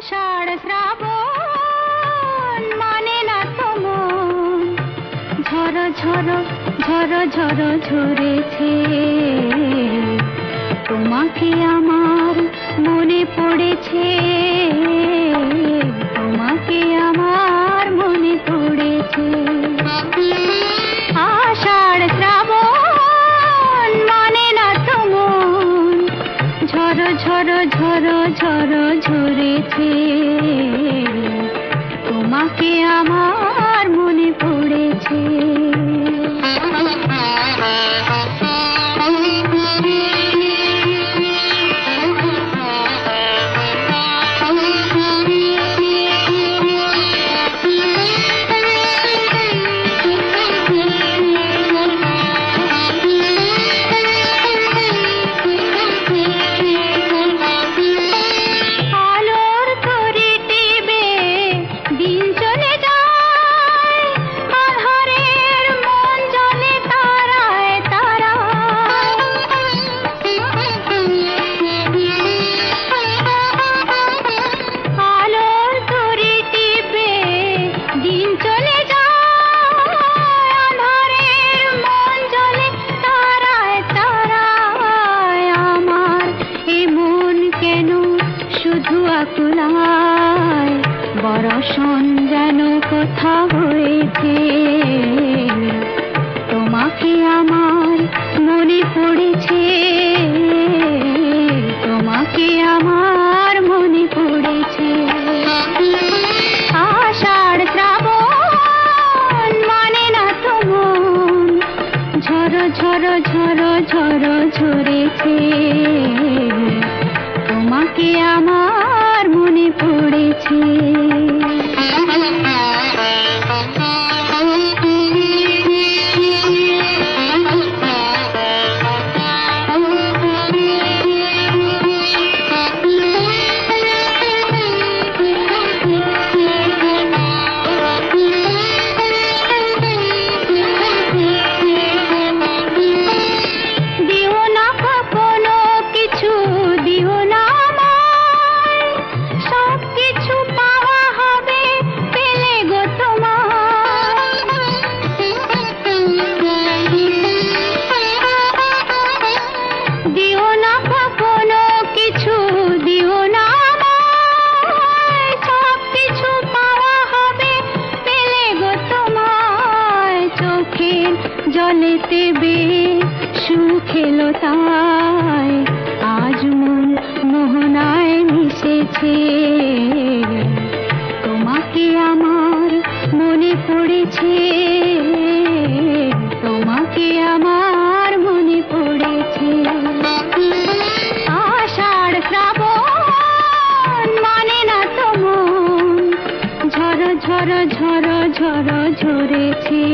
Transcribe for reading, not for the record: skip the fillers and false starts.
আষাঢ় শ্রাবণ মানে না তো মন, ঝড় ঝড় ঝড় ঝড় ঝরেছে। তোমাকে আমার মনে পড়েছে, তোমাকে আমার মনে পড়েছে। আষাঢ় শ্রাবণ মানে না তো মন, ঝড় ঝড় ঝড় ঝড় ঝরেছে। তোমাকে আমার মনে পড়েছে। বরষণ যেন কোথা হয়েছে, তোমাকে আমার মনে পড়েছে, তোমাকে আমার মনে পড়েছে। আষাঢ় শ্রাবণ মানে না তো মন, ঝড় ঝড় ঝড় ঝড় ঝরেছে। তোমাকে আমার মনে পড়েছে। জলেতে সুখ এলো তাই আজ মন মোহনায় মিশেছে। তোমাকে আমার মনে পড়েছে, তোমাকে আমার মনে পড়েছে। আষাঢ় শ্রাবণ মানে না তো মন, ঝড় ঝড় ঝড় ঝড় ঝরেছে।